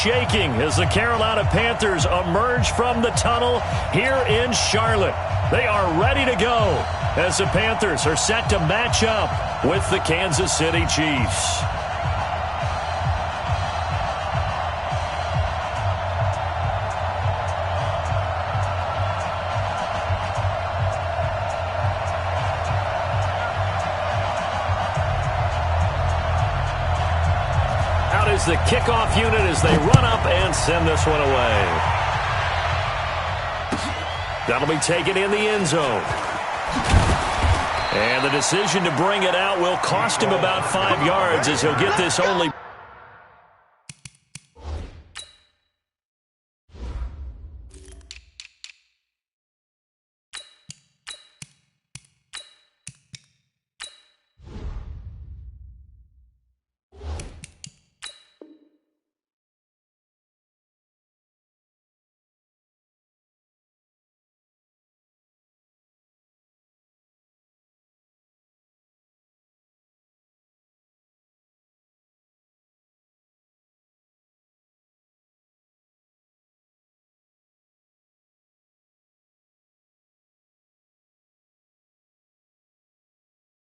shaking as the Carolina Panthers emerge from the tunnel here in Charlotte. They are ready to go as the Panthers are set to match up with the Kansas City Chiefs. Is the kickoff unit as they run up and send this one away. That'll be taken in the end zone. And the decision to bring it out will cost him about 5 yards as he'll get this only.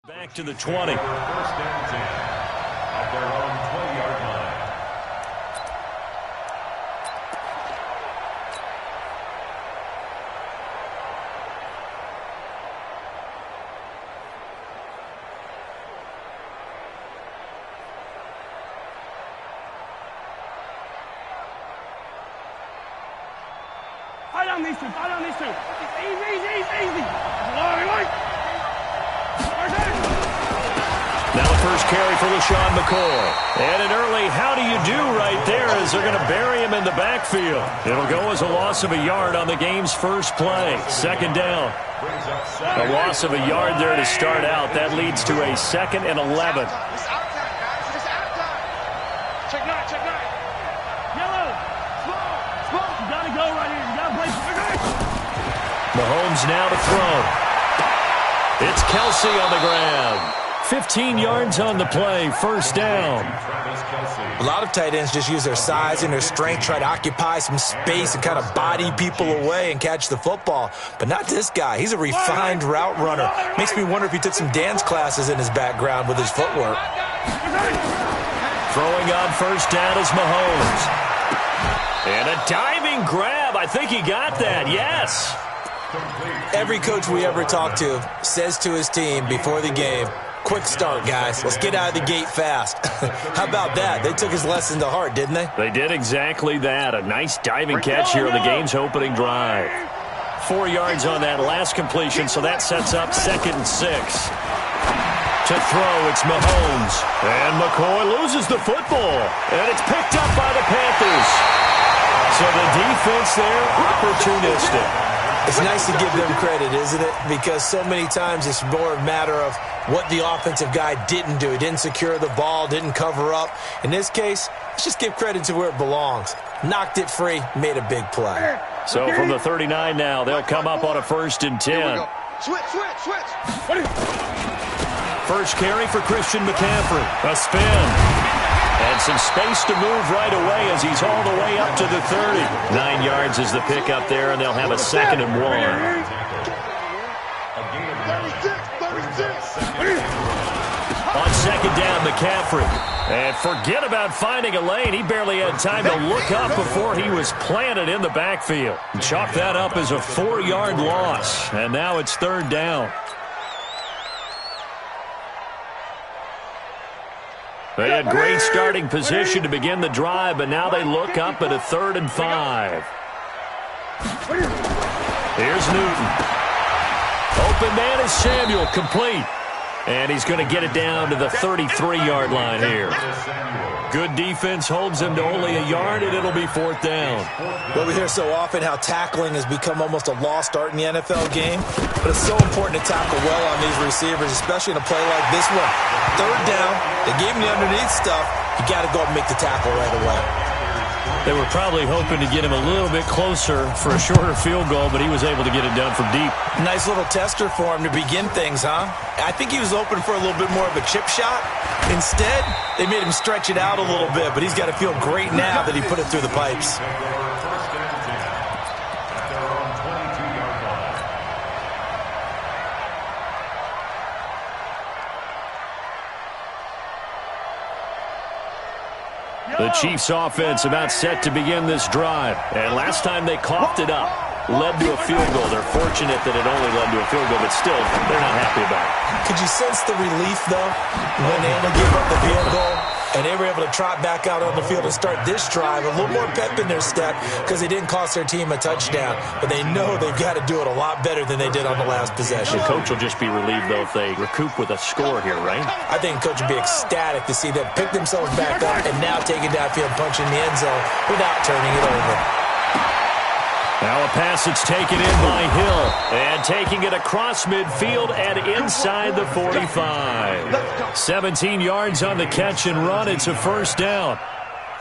Back to the 20. First and 10 at their own 20-yard line. Fight on these two. Fight on these two. Easy. Right. Now the first carry for LaShawn McCoy. And an early how do you do right there as they're going to bury him in the backfield. It'll go as a loss of a yard on the game's first play. Second down. A loss of a yard there to start out. That leads to a 2nd and 11. Check nine. Yellow. Smoke. You got to go right here. You got to play. Mahomes now to throw. It's Kelsey on the ground. 15 yards on the play, first down. A lot of tight ends just use their size and their strength, try to occupy some space and kind of body people away and catch the football. But not this guy. He's a refined route runner. Makes me wonder if he took some dance classes in his background with his footwork. Throwing on first down is Mahomes. And a diving grab. I think he got that, yes. Every coach we ever talk to says to his team before the game, quick start, guys. Let's get out of the gate fast. How about that? They took his lesson to heart, didn't they? They did exactly that. A nice diving catch here on the game's opening drive. 4 yards on that last completion, so that sets up 2nd and 6. To throw, it's Mahomes. And McCoy loses the football. And it's picked up by the Panthers. So the defense there, opportunistic. It's nice to give them credit, isn't it? Because so many times it's more a matter of what the offensive guy didn't do. He didn't secure the ball, didn't cover up. In this case, let's just give credit to where it belongs. Knocked it free, made a big play. So from the 39 now, they'll come up on a 1st and 10. Switch. First carry for Christian McCaffrey. A spin. And some space to move right away as he's all the way up to the 30. 9 yards is the pickup there, and they'll have a 2nd and 1. On 2nd down, McCaffrey. And forget about finding a lane. He barely had time to look up before he was planted in the backfield. Chalk that up as a 4-yard loss. And now it's 3rd down. They had great starting position to begin the drive, but now they look up at a 3rd and 5. Here's Newton. Open man is Samuel, complete. And he's going to get it down to the 33-yard line here. Good defense holds him to only a yard, and it'll be 4th down. Well, we hear so often how tackling has become almost a lost art in the NFL game, but it's so important to tackle well on these receivers, especially in a play like this one. 3rd down, they gave him the underneath stuff. You got to go and make the tackle right away. They were probably hoping to get him a little bit closer for a shorter field goal, but he was able to get it done from deep. Nice little tester for him to begin things, huh? I think he was open for a little bit more of a chip shot. Instead, they made him stretch it out a little bit, but he's got to feel great now that he put it through the pipes. The Chiefs offense about set to begin this drive. And last time they coughed it up, led to a field goal. They're fortunate that it only led to a field goal, but still, they're not happy about it. Could you sense the relief, though, when they only gave up the field goal? And they were able to trot back out on the field and start this drive. A little more pep in their step because they didn't cost their team a touchdown. But they know they've got to do it a lot better than they did on the last possession. The coach will just be relieved, though, if they recoup with a score here, right? I think coach would be ecstatic to see them pick themselves back up and now take it downfield, punch in the end zone without turning it over. Now a pass that's taken in by Hill. And taking it across midfield and inside the 45. 17 yards on the catch and run. It's a first down.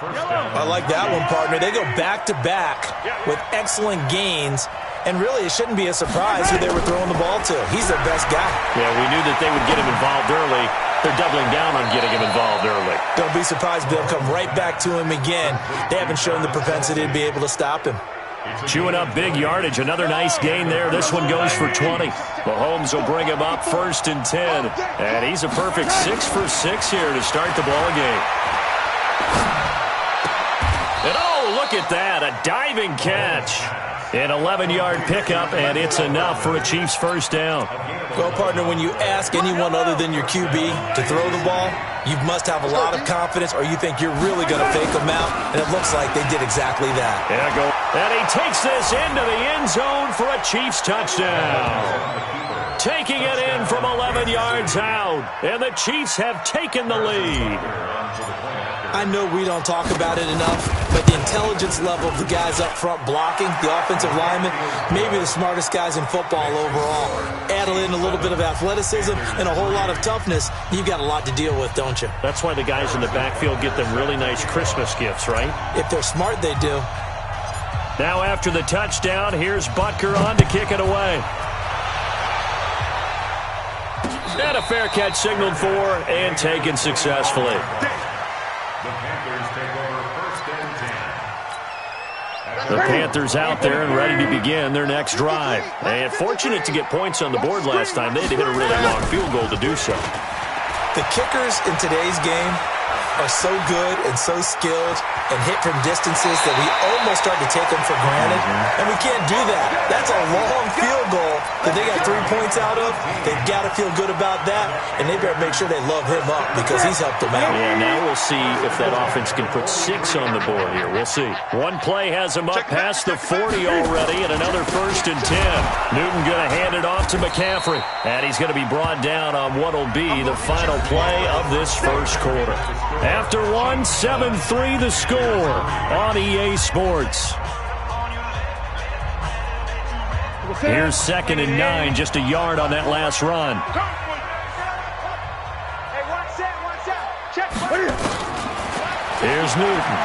I like that one, partner. They go back-to-back with excellent gains. And really, it shouldn't be a surprise who they were throwing the ball to. He's their best guy. Yeah, we knew that they would get him involved early. They're doubling down on getting him involved early. Don't be surprised if they'll come right back to him again. They haven't shown the propensity to be able to stop him. Chewing up big yardage. Another nice gain there. This one goes for 20. Mahomes will bring him up 1st and 10. And he's a perfect 6 for 6 here to start the ball game. And oh, look at that. A diving catch. An 11-yard pickup, and it's enough for a Chiefs first down. Well, partner, when you ask anyone other than your QB to throw the ball, you must have a lot of confidence or you think you're really going to fake them out, and it looks like they did exactly that. And he takes this into the end zone for a Chiefs touchdown. Taking it in from 11 yards out, and the Chiefs have taken the lead. I know we don't talk about it enough, but the intelligence level of the guys up front blocking, the offensive linemen, maybe the smartest guys in football overall. Add in a little bit of athleticism and a whole lot of toughness, you've got a lot to deal with, don't you? That's why the guys in the backfield get them really nice Christmas gifts, right? If they're smart, they do. Now after the touchdown, here's Butker on to kick it away. And a fair catch signaled for and taken successfully. The Panthers out there and ready to begin their next drive. And fortunate to get points on the board last time. They had to hit a really long field goal to do so. The kickers in today's game are so good and so skilled and hit from distances that we almost start to take them for granted. And we can't do that. That's a long field goal that they got 3 points out of. They've got to feel good about that, and they better make sure they love him up because he's helped them out. Yeah, now we'll see if that offense can put 6 on the board here. We'll see. One play has him up past the 40 already, and another 1st and 10. Newton going to hand it off to McCaffrey, and he's going to be brought down on what will be the final play of this first quarter. After 1, 7-3 the score on EA Sports. Here's 2nd and 9, just a yard on that last run. Here's Newton.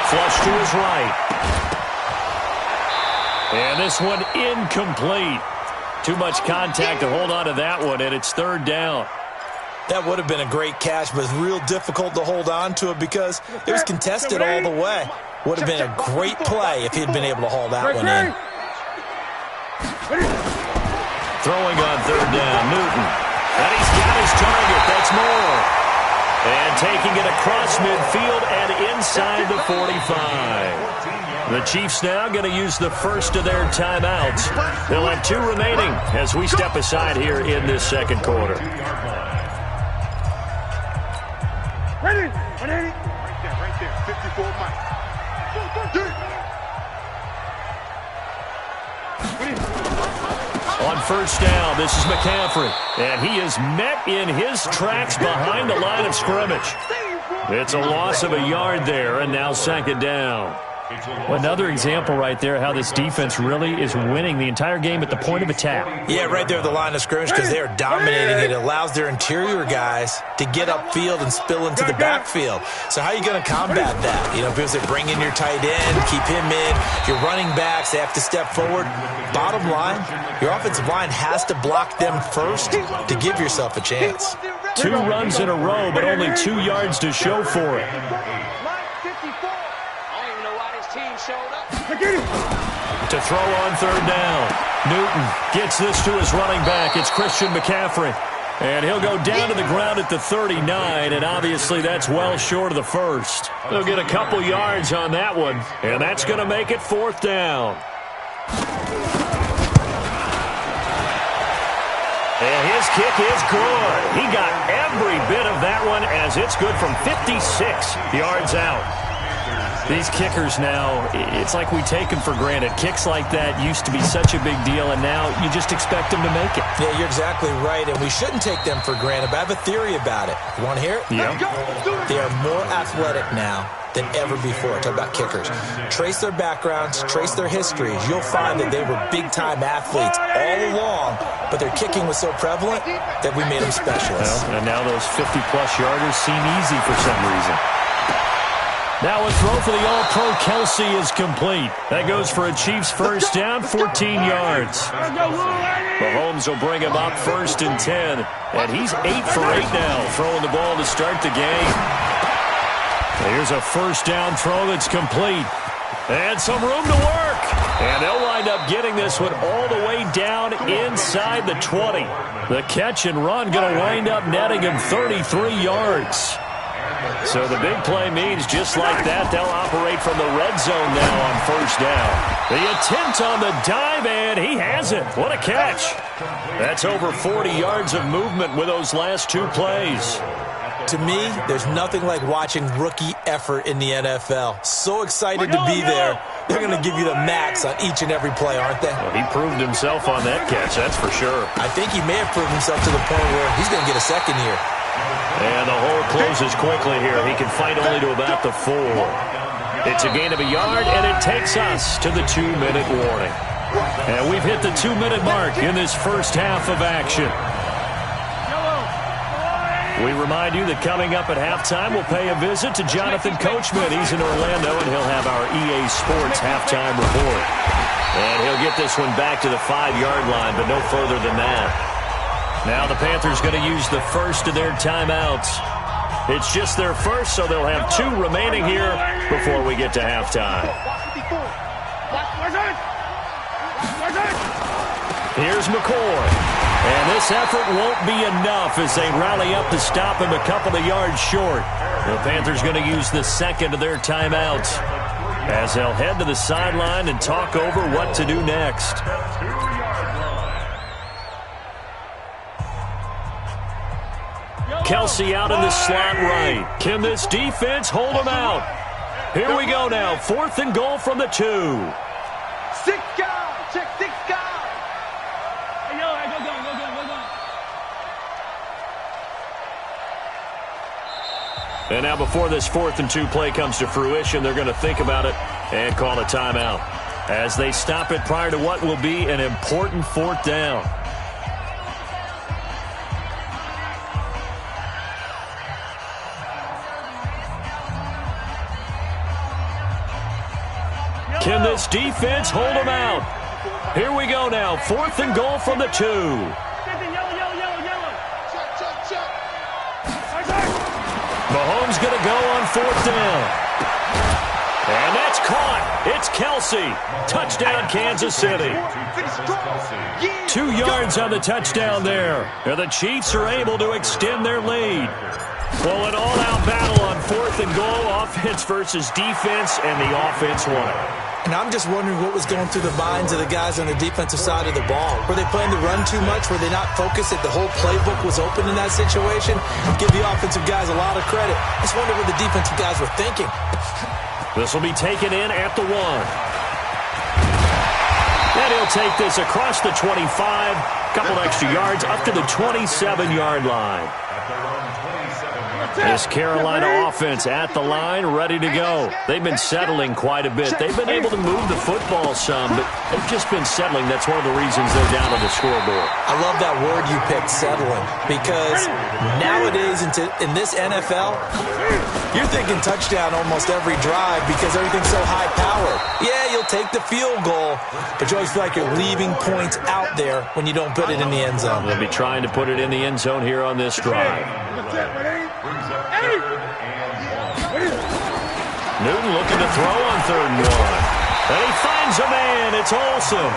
Flush to his right. And this one incomplete. Too much contact to hold on to that one, and it's 3rd down. That would have been a great catch, but it's real difficult to hold on to it because it was contested all the way. Would have been a great play if he'd been able to haul that one in. Throwing on 3rd down, Newton. And he's got his target. That's more. And taking it across midfield and inside the 45. The Chiefs now going to use the first of their timeouts. They'll have 2 remaining as we step aside here in this second quarter. Ready? Right there. 54 miles. On 1st down, this is McCaffrey. And he is met in his tracks behind the line of scrimmage. It's a loss of a yard there, and now 2nd down. Well, another example right there how this defense really is winning the entire game at the point of attack. Yeah, right there at the line of scrimmage because they are dominating it. It allows their interior guys to get upfield and spill into the backfield. So how are you going to combat that? You know, because they bring in your tight end, keep him in. Your running backs, they have to step forward. Bottom line, your offensive line has to block them first to give yourself a chance. 2 runs in a row, but only 2 yards to show for it. To throw on 3rd down. Newton gets this to his running back. It's Christian McCaffrey. And he'll go down to the ground at the 39, and obviously that's well short of the first. They'll get a couple yards on that one, and that's going to make it 4th down. And his kick is good. He got every bit of that one as it's good from 56 yards out. These kickers now, it's like we take them for granted. Kicks like that used to be such a big deal, and now you just expect them to make it. Yeah, you're exactly right, and we shouldn't take them for granted, but I have a theory about it. You want to hear it? Yeah. They are more athletic now than ever before. Talk about kickers. Trace their backgrounds, trace their histories. You'll find that they were big-time athletes all along, but their kicking was so prevalent that we made them specialists. Well, and now those 50-plus yarders seem easy for some reason. Now a throw for the All-Pro Kelsey is complete. That goes for a Chiefs first down, 14 yards. Mahomes will bring him up 1st and 10. And he's 8 for 8 now, throwing the ball to start the game. Here's a first down throw that's complete. And some room to work. And they'll wind up getting this one all the way down inside the 20. The catch and run going to wind up netting him 33 yards. So the big play means just like that, they'll operate from the red zone now on 1st down. The attempt on the dive, and he has it. What a catch. That's over 40 yards of movement with those last 2 plays. To me, there's nothing like watching rookie effort in the NFL. So excited to be there. They're going to give you the max on each and every play, aren't they? Well, he proved himself on that catch, that's for sure. I think he may have proved himself to the point where he's going to get a second here. And the hole closes quickly here. He can fight only to about the 4. It's a gain of a yard, and it takes us to the 2-minute warning. And we've hit the 2-minute mark in this first half of action. We remind you that coming up at halftime, we'll pay a visit to Jonathan Coachman. He's in Orlando, and he'll have our EA Sports halftime report. And he'll get this one back to the 5-yard line, but no further than that. Now the Panthers going to use the first of their timeouts. It's just their first, so they'll have 2 remaining here before we get to halftime. Here's McCoy. And this effort won't be enough as they rally up to stop him a couple of yards short. The Panthers going to use the second of their timeouts as they'll head to the sideline and talk over what to do next. Kelsey out in the slot right. Can this defense hold him out? Here we go now. 4th and goal from the 2. 6 guys. Check 6 guys. Hey, yo, go. And now before this 4th and 2 play comes to fruition, they're going to think about it and call a timeout as they stop it prior to what will be an important 4th down. Can this defense hold them out? Here we go now. 4th and goal from the 2. Mahomes going to go on 4th down. And that's caught. It's Kelsey. Touchdown, Kansas City. 2 yards on the touchdown there. And the Chiefs are able to extend their lead. Well, an all-out battle on 4th and goal. Offense versus defense, and the offense won. And I'm just wondering what was going through the minds of the guys on the defensive side of the ball. Were they playing the run too much? Were they not focused that the whole playbook was open in that situation? Give the offensive guys a lot of credit. I just wonder what the defensive guys were thinking. This will be taken in at the 1. And he'll take this across the 25. Couple extra yards up to the 27-yard line. This Carolina offense at the line, ready to go. They've been settling quite a bit. They've been able to move the football some, but they've just been settling. That's one of the reasons they're down on the scoreboard. I love that word you picked, settling, because nowadays in this NFL, you're thinking touchdown almost every drive because everything's so high-powered. Yeah, you'll take the field goal, but you always feel like you're leaving points out there when you don't put it in the end zone. They'll be trying to put it in the end zone here on this drive. Newton looking to throw on 3rd and 1. And he finds a man. It's Olsen.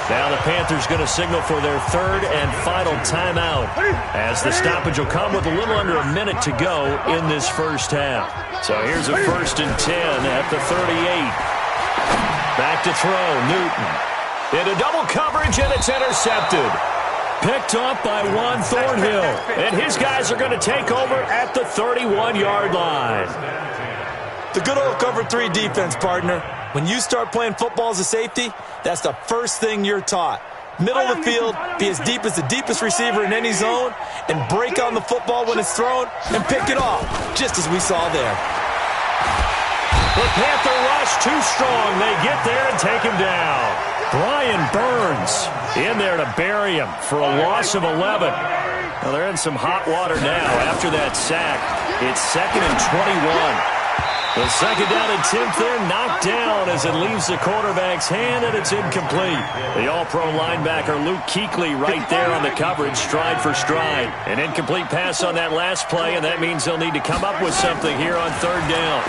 Now the Panthers going to signal for their 3rd and final timeout as the stoppage will come with a little under a minute to go in this first half. So here's a 1st and 10 at the 38. Back to throw. Newton into double coverage, and it's intercepted. Picked off by Juan Thornhill. And his guys are going to take over at the 31-yard line. The good old cover 3 defense, partner. When you start playing football as a safety, that's the first thing you're taught. Middle of the field, be as deep as the deepest receiver in any zone, and break on the football when it's thrown and pick it off, just as we saw there. The Panther rush too strong. They get there and take him down. Brian Burns in there to bury him for a loss of 11. Well, they're in some hot water now after that sack. It's 2nd and 21. The 2nd down and 10th there, knocked down as it leaves the quarterback's hand, and it's incomplete. The all-pro linebacker Luke Kuechly right there on the coverage, stride for stride. An incomplete pass on that last play, and that means they'll need to come up with something here on 3rd down.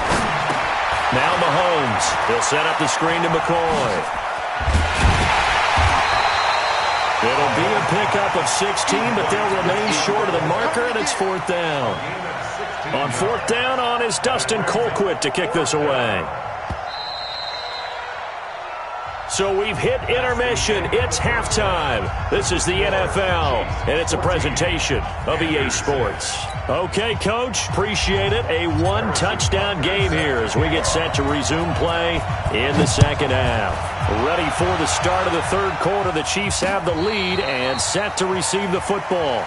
Now Mahomes. He'll set up the screen to McCoy. It'll be a pickup of 16, but they'll remain short of the marker, and it's 4th down. On 4th down on is Dustin Colquitt to kick this away. So we've hit intermission. It's halftime. This is the NFL, and it's a presentation of EA Sports. Okay, Coach, appreciate it. A 1-touchdown game here as we get set to resume play in the 2nd half. Ready for the start of the 3rd quarter. The Chiefs have the lead and set to receive the football.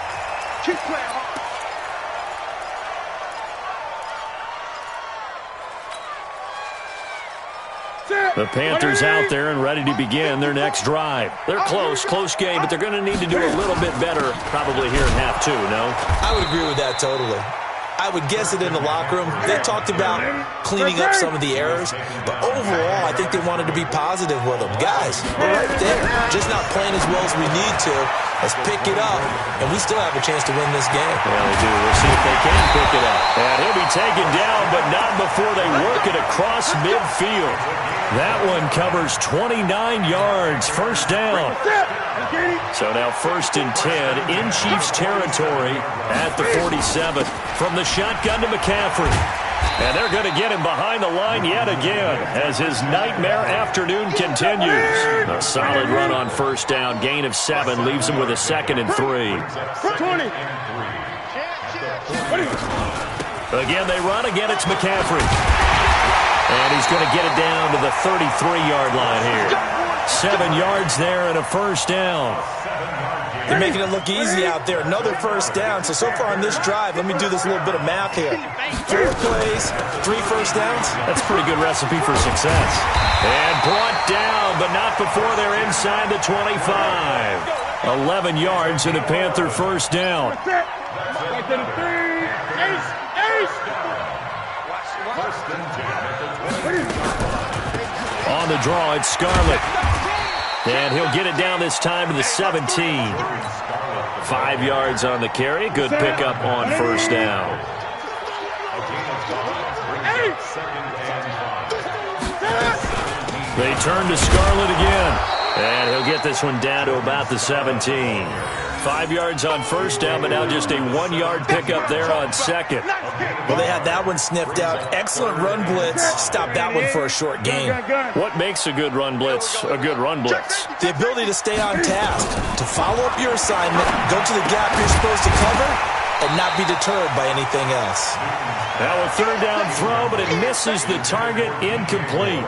The Panthers out there and ready to begin their next drive. They're close game, but they're going to need to do a little bit better probably here in half 2, no? I would agree with that totally. I would guess it in the locker room. They talked about cleaning up some of the errors, but overall, I think they wanted to be positive with them. Guys, we're right there. Just not playing as well as we need to. Let's pick it up, and we still have a chance to win this game. Yeah, we do. We'll see if they can pick it up. And he'll be taken down, but not before they work it across midfield. That one covers 29 yards, 1st down. So now 1st and 10 in Chiefs territory at the 47. From the shotgun to McCaffrey. And they're going to get him behind the line yet again as his nightmare afternoon continues. A solid run on 1st down, gain of 7, leaves him with a 2nd and 3. Again, they run. Again, it's McCaffrey. And he's going to get it down to the 33-yard line here. 7 yards there and a 1st down. They're making it look easy out there. Another 1st down. So far on this drive, let me do this little bit of math here. 4 plays, 3 1st downs. That's a pretty good recipe for success. And brought down, but not before they're inside the 25. 11 yards and a Panther 1st down. On the draw, it's Scarlett. And he'll get it down this time to the 17. 5 yards on the carry. Good pickup on 1st down. They turn to Scarlett again. And he'll get this one down to about the 17. 5 yards on 1st down, but now just a 1-yard pickup there on 2nd. Well, they had that one sniffed out. Excellent run blitz. Stop that one for a short gain. What makes a good run blitz a good run blitz? The ability to stay on task, to follow up your assignment, go to the gap you're supposed to cover, and not be deterred by anything else. Now a 3rd down throw, but it misses the target, incomplete.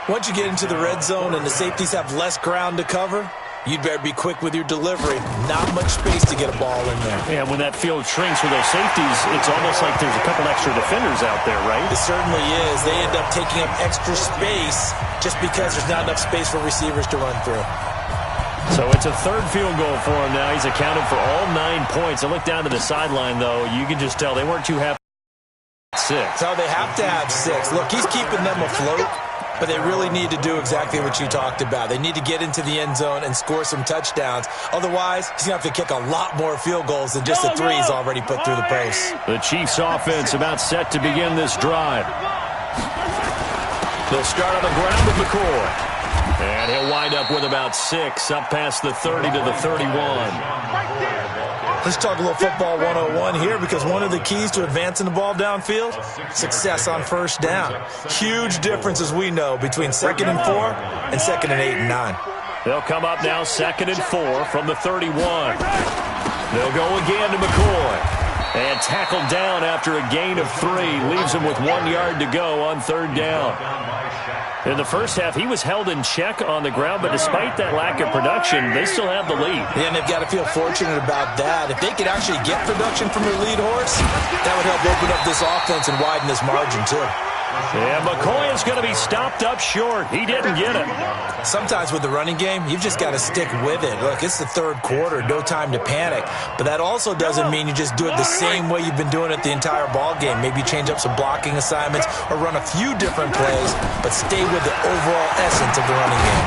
Once you get into the red zone and the safeties have less ground to cover, you'd better be quick with your delivery. Not much space to get a ball in there. Yeah, when that field shrinks with those safeties, it's almost like there's a couple extra defenders out there, right? It certainly is. They end up taking up extra space just because there's not enough space for receivers to run through. So it's a third field goal for him now. He's accounted for all 9 points. I look down to the sideline, though. You can just tell they weren't too happy. 6. So they have to have 6. Look, he's keeping them afloat. But they really need to do exactly what you talked about. They need to get into the end zone and score some touchdowns. Otherwise, he's going to have to kick a lot more field goals than just the 3 he's already put through the post. The Chiefs offense about set to begin this drive. They'll start on the ground with McCoy. And he'll wind up with about 6, up past the 30 to the 31. Let's talk a little football 101 here, because one of the keys to advancing the ball downfield, success on first down. Huge difference, as we know, between 2nd and 4 and 2nd and 8 and 9. They'll come up now 2nd and 4 from the 31. They'll go again to McCoy. And tackled down after a gain of 3. Leaves him with 1 yard to go on 3rd down. In the first half, he was held in check on the ground, but despite that lack of production, they still have the lead. Yeah, and they've got to feel fortunate about that. If they could actually get production from their lead horse, that would help open up this offense and widen this margin, too. Yeah, McCoy is going to be stopped up short. He didn't get it. Sometimes with the running game, you've just got to stick with it. Look, it's the 3rd quarter, no time to panic. But that also doesn't mean you just do it the same way you've been doing it the entire ball game. Maybe change up some blocking assignments or run a few different plays, but stay with the overall essence of the running game.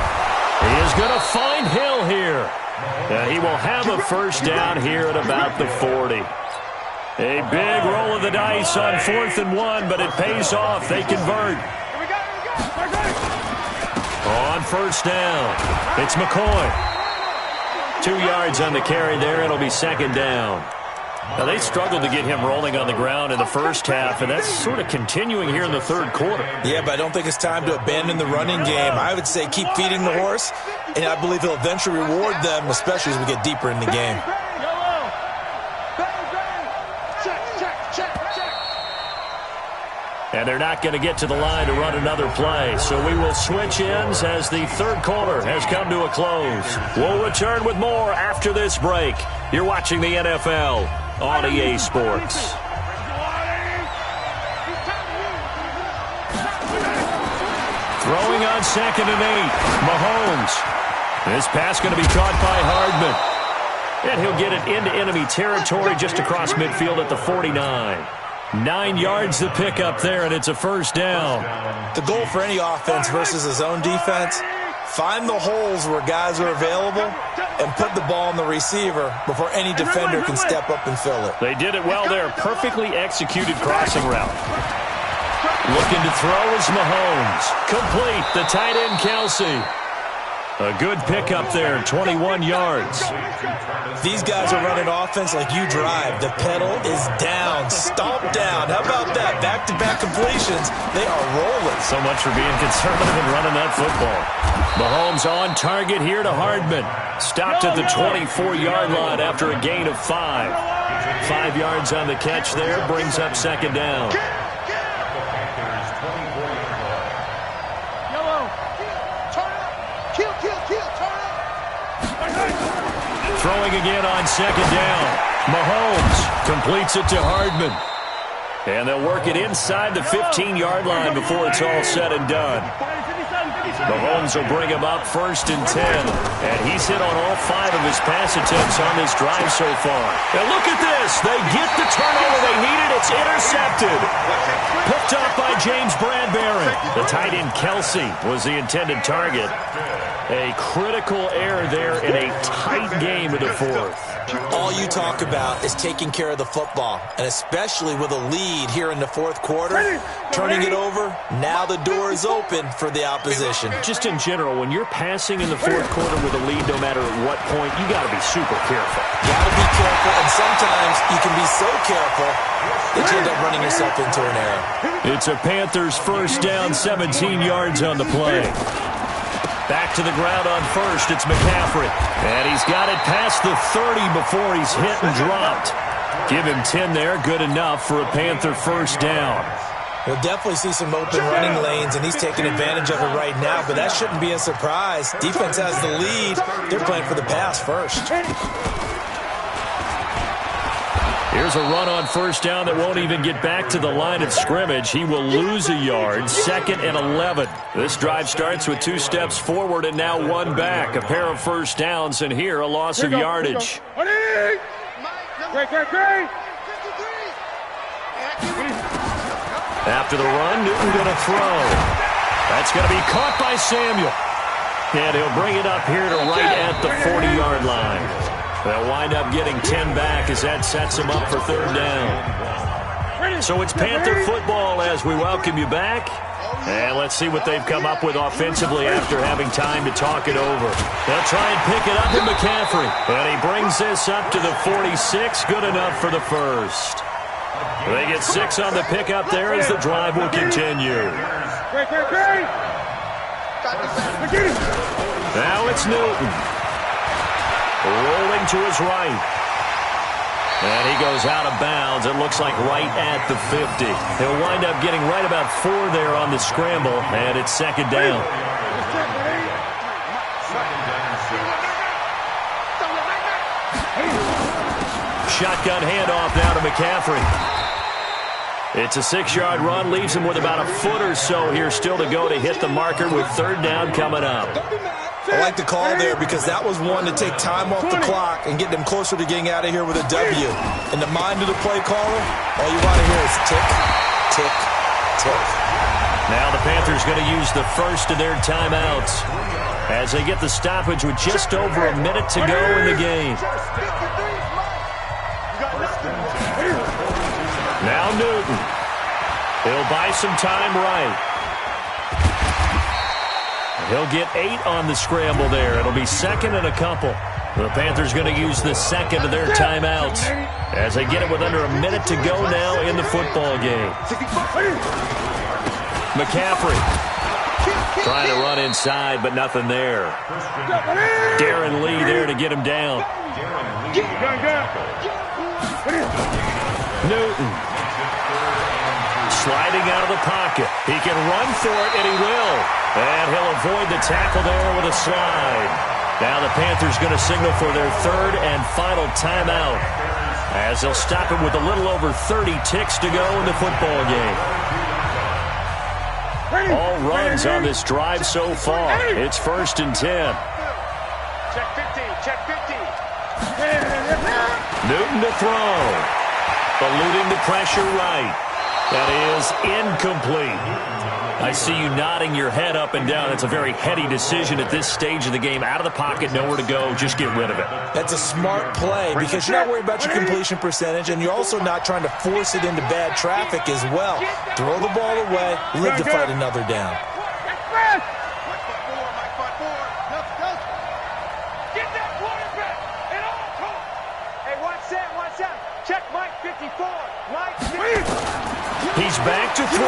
He is going to find Hill here. And he will have a first down here at about the 40. A big roll of the dice on 4th and 1, but it pays off. They convert. On first down, it's McCoy. 2 yards on the carry there. It'll be 2nd down. Now, they struggled to get him rolling on the ground in the first half, and that's sort of continuing here in the 3rd quarter. Yeah, but I don't think it's time to abandon the running game. I would say keep feeding the horse, and I believe he'll eventually reward them, especially as we get deeper in the game. And they're not going to get to the line to run another play. So we will switch ends as the 3rd quarter has come to a close. We'll return with more after this break. You're watching the NFL on EA Sports. Throwing on 2nd and 8. Mahomes. This pass going to be caught by Hardman. And he'll get it into enemy territory just across midfield at the 49. 9 yards to pick up there, and it's a first down. The goal for any offense versus a zone defense, find the holes where guys are available and put the ball on the receiver before any defender can step up and fill it. They did it well there. Perfectly executed crossing route. Looking to throw is Mahomes. Complete. The tight end, Kelsey. A good pickup there, 21 yards. These guys are running offense like you drive. The pedal is down, stomp down. How about that? Back-to-back completions. They are rolling. So much for being conservative and running that football. Mahomes on target here to Hardman. Stopped at the 24-yard line after a gain of 5. 5 yards on the catch there, brings up 2nd down. Throwing again on 2nd down. Mahomes completes it to Hardman. And they'll work it inside the 15-yard line before it's all said and done. Mahomes will bring him up 1st and 10. And he's hit on all 5 of his pass attempts on this drive so far. And look at this. They get the turnover they needed. It's intercepted. Picked up by James Bradbury. The tight end Kelsey was the intended target. A critical error there in a tight game in the 4th. All you talk about is taking care of the football, and especially with a lead here in the 4th quarter, turning it over, now the door is open for the opposition. Just in general, when you're passing in the 4th quarter with a lead, no matter at what point, you got to be super careful. Got to be careful, and sometimes you can be so careful that you end up running yourself into an error. It's a Panthers first down, 17 yards on the play. Back to the ground on 1st, it's McCaffrey. And he's got it past the 30 before he's hit and dropped. Give him 10 there, good enough for a Panther first down. We'll definitely see some open running lanes, and he's taking advantage of it right now, but that shouldn't be a surprise. Defense has the lead. They're playing for the pass first. Here's a run on first down that won't even get back to the line of scrimmage. He will lose a yard, 2nd and 11. This drive starts with 2 steps forward and now 1 back. A pair of first downs, and here a loss of yardage. After the run, Newton going to throw. That's going to be caught by Samuel. And he'll bring it up here to right at the 40-yard line. They'll wind up getting 10 back as that sets them up for 3rd down. So it's Panther football as we welcome you back. And let's see what they've come up with offensively after having time to talk it over. They'll try and pick it up in McCaffrey. And he brings this up to the 46. Good enough for the first. They get 6 on the pickup there as the drive will continue. Now it's Newton. Rolling to his right. And he goes out of bounds. It looks like right at the 50. He'll wind up getting right about 4 there on the scramble, and it's 2nd down. Shotgun handoff now to McCaffrey. It's a 6-yard run, leaves him with about a foot or so here still to go to hit the marker with 3rd down coming up. I like the call there because that was one to take time off the clock and get them closer to getting out of here with a W. In the mind of the play caller, all you want to hear is tick, tick, tick. Now the Panthers going to use the first of their timeouts as they get the stoppage with just over a minute to go in the game. Now Newton. He'll buy some time right. He'll get 8 on the scramble there. It'll be 2nd and a couple. The Panthers going to use the 2nd of their timeouts as they get it with under a minute to go now in the football game. McCaffrey trying to run inside, but nothing there. Darren Lee there to get him down. Newton sliding out of the pocket. He can run for it, and he will. And he'll avoid the tackle there with a slide. Now the Panthers going to signal for their 3rd and final timeout as they'll stop it with a little over 30 ticks to go in the football game. All runs on this drive so far. It's 1st and 10. Check 50, check 50. Newton to throw. Eluding the pressure right. That is incomplete. I see you nodding your head up and down. It's a very heady decision at this stage of the game. Out of the pocket, nowhere to go. Just get rid of it. That's a smart play because you're not worried about your completion percentage, and you're also not trying to force it into bad traffic as well. Throw the ball away, live to fight another down. Check Mike 54. Mike 54. He's back to throw.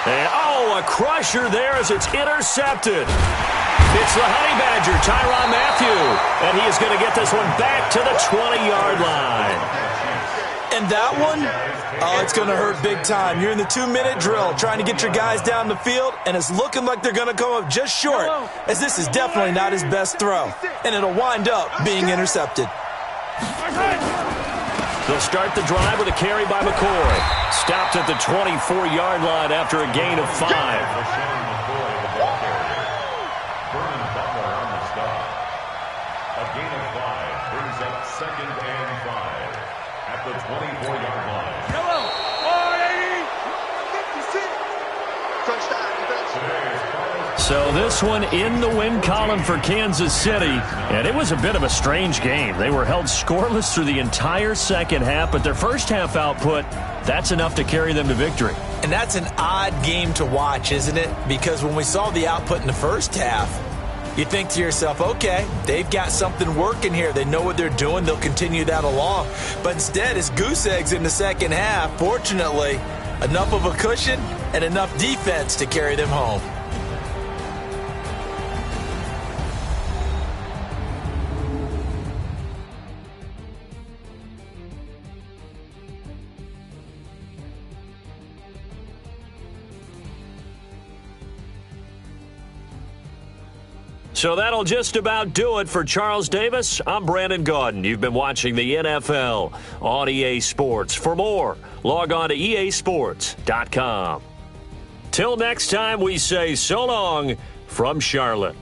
And, a crusher there as it's intercepted. It's the Honey Badger, Tyrann Mathieu. And he is going to get this one back to the 20-yard line. And that one, it's going to hurt big time. You're in the 2-minute drill trying to get your guys down the field, and it's looking like they're going to come up just short, as this is definitely not his best throw. And it'll wind up being intercepted. They'll start the drive with a carry by McCoy. Stopped at the 24-yard line after a gain of 5. A gain of 5 brings up 2nd and 5 at the 24-yard line. Hello, 480. Touchdown. So this one in the win column for Kansas City, and it was a bit of a strange game. They were held scoreless through the entire second half, but their first half output, that's enough to carry them to victory. And that's an odd game to watch, isn't it? Because when we saw the output in the first half, you think to yourself, okay, they've got something working here. They know what they're doing. They'll continue that along. But instead, it's goose eggs in the second half. Fortunately, enough of a cushion and enough defense to carry them home. So that'll just about do it for Charles Davis. I'm Brandon Gaudin. You've been watching the NFL on EA Sports. For more, log on to easports.com. Till next time, we say so long from Charlotte.